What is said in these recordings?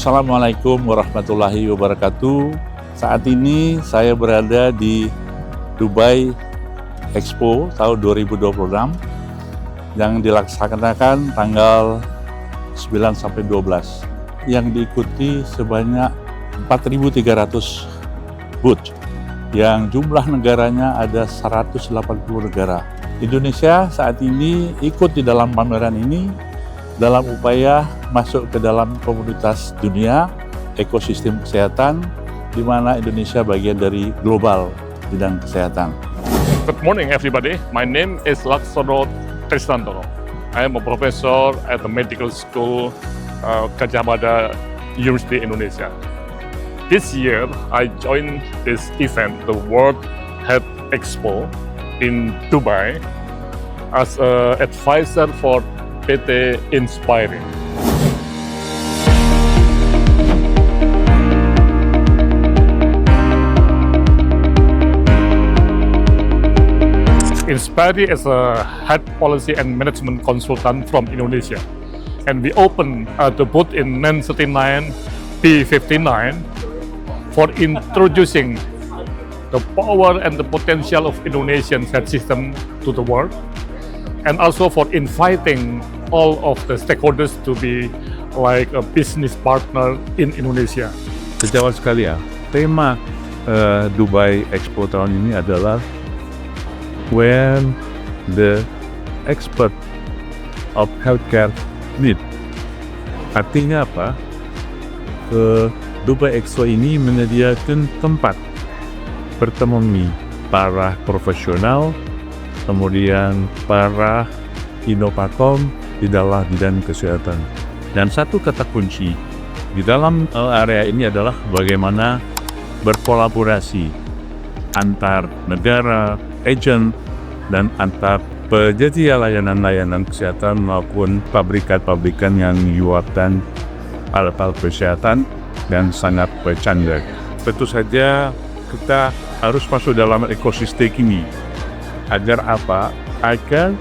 Assalamualaikum warahmatullahi wabarakatuh. Saat ini saya berada di Dubai Expo tahun 2026 yang dilaksanakan tanggal 9 sampai 12 yang diikuti sebanyak 4.300 booth yang jumlah negaranya ada 180 negara. Indonesia saat ini ikut di dalam pameran ini dalam upaya masuk ke dalam komunitas dunia ekosistem kesehatan, di mana Indonesia bagian dari global bidang kesehatan. Good morning, everybody. My name is Laksono Trisnantoro. I am a professor at the Medical School, Gadjah Mada University, Indonesia. This year, I joined this event, the World Health Expo in Dubai, as an advisor for PT Inspiring. Inspiring is a health policy and management consultant from Indonesia, and we opened the booth in 939 B59 for introducing the power and the potential of Indonesian health system to the world, and also for inviting all of the stakeholders to be like a business partner in Indonesia. Sejawat sekalian, tema Dubai Expo tahun ini adalah when the expert of healthcare meet. Artinya apa? Dubai Expo ini menyediakan tempat bertemu para profesional, kemudian para inovator di dalam bidang kesehatan. Dan satu kata kunci di dalam area ini adalah bagaimana berkolaborasi antar negara, agen, dan antar penyedia layanan-layanan kesehatan maupun pabrikan-pabrikan yang menyuarakan alat-alat kesehatan dan sangat bercanda. Tentu saja kita harus masuk dalam ekosistem ini. Agar apa? Agar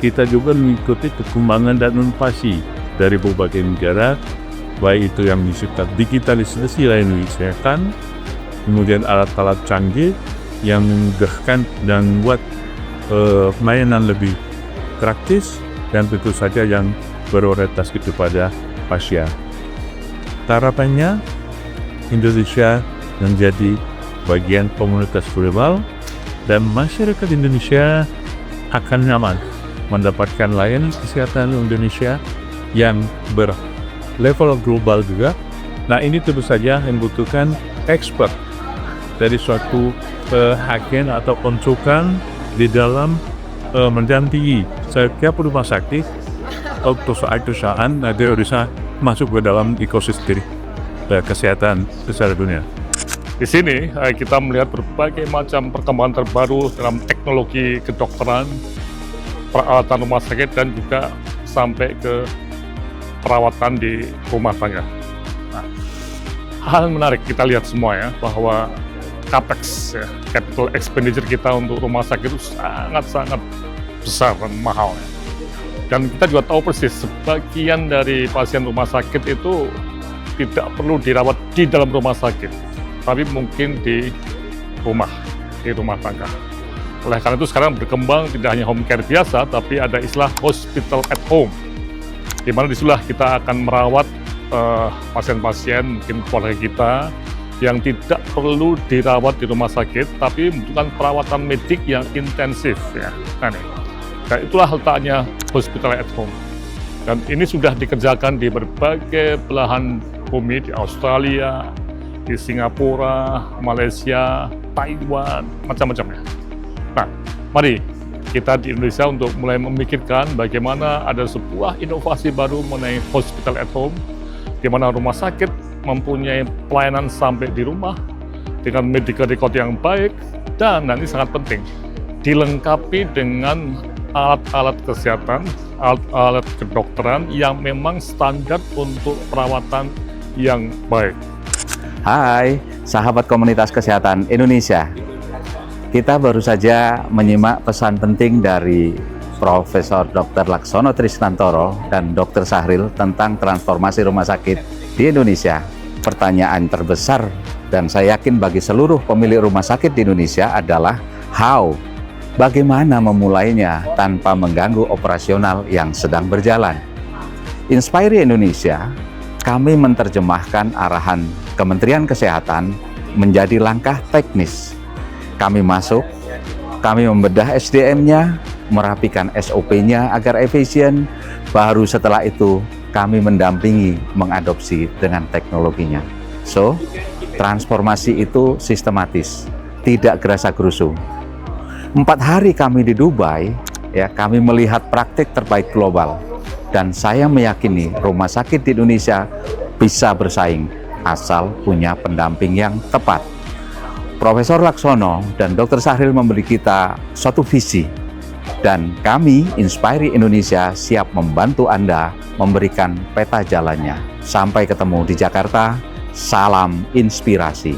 kita juga mengikuti perkembangan dan inovasi dari berbagai negara, baik itu yang disebut digitalisasi layanan kesehatan, kemudian alat-alat canggih yang memudahkan dan membuat layanan lebih praktis, dan tentu saja yang berorientasi kepada pasien. Harapannya Indonesia menjadi bagian komunitas global dan masyarakat Indonesia akan nyaman mendapatkan layanan kesehatan Indonesia yang berlevel global juga. Nah, ini tentu saja membutuhkan expert dari suatu agen atau konsultan di dalam mendampingi setiap rumah sakit atau perusahaan agar bisa masuk ke dalam ekosistem kesehatan secara dunia. Di sini kita melihat berbagai macam perkembangan terbaru dalam teknologi kedokteran, peralatan rumah sakit, dan juga sampai ke perawatan di rumah tangga. Nah, hal menarik kita lihat semua ya, bahwa capex, ya, capital expenditure kita untuk rumah sakit itu sangat-sangat besar dan mahal. Ya. Dan kita juga tahu persis sebagian dari pasien rumah sakit itu tidak perlu dirawat di dalam rumah sakit, tapi mungkin di rumah tangga. Oleh karena itu sekarang berkembang tidak hanya home care biasa, tapi ada istilah hospital at home, di mana disitulah kita akan merawat pasien-pasien, mungkin keluarga kita, yang tidak perlu dirawat di rumah sakit, tapi membutuhkan perawatan medik yang intensif. Ya. Nah, itulah letaknya hospital at home. Dan ini sudah dikerjakan di berbagai belahan bumi, di Australia, di Singapura, Malaysia, Taiwan, macam-macamnya. Nah, mari kita di Indonesia untuk mulai memikirkan bagaimana ada sebuah inovasi baru mengenai hospital at home, di mana rumah sakit mempunyai pelayanan sampai di rumah dengan medical record yang baik, dan nanti sangat penting dilengkapi dengan alat-alat kesehatan, alat-alat kedokteran yang memang standar untuk perawatan yang baik. Hai, sahabat komunitas kesehatan Indonesia. Kita baru saja menyimak pesan penting dari Profesor Dr. Laksono Trisnantoro dan Dr. Sahril tentang transformasi rumah sakit Di Indonesia, pertanyaan terbesar dan saya yakin bagi seluruh pemilik rumah sakit di Indonesia adalah how? Bagaimana memulainya tanpa mengganggu operasional yang sedang berjalan? Inspire Indonesia, kami menerjemahkan arahan Kementerian Kesehatan menjadi langkah teknis. Kami masuk, kami membedah SDM-nya, merapikan SOP-nya agar efisien, baru setelah itu kami mendampingi mengadopsi dengan teknologinya. So, transformasi itu sistematis, tidak gerasa-gerusu. 4 hari kami di Dubai, ya, kami melihat praktik terbaik global. Dan saya meyakini rumah sakit di Indonesia bisa bersaing asal punya pendamping yang tepat. Profesor Laksono dan Dr. Sahril memberi kita suatu visi. Dan kami, Inspire Indonesia, siap membantu Anda memberikan peta jalannya. Sampai ketemu di Jakarta, salam inspirasi.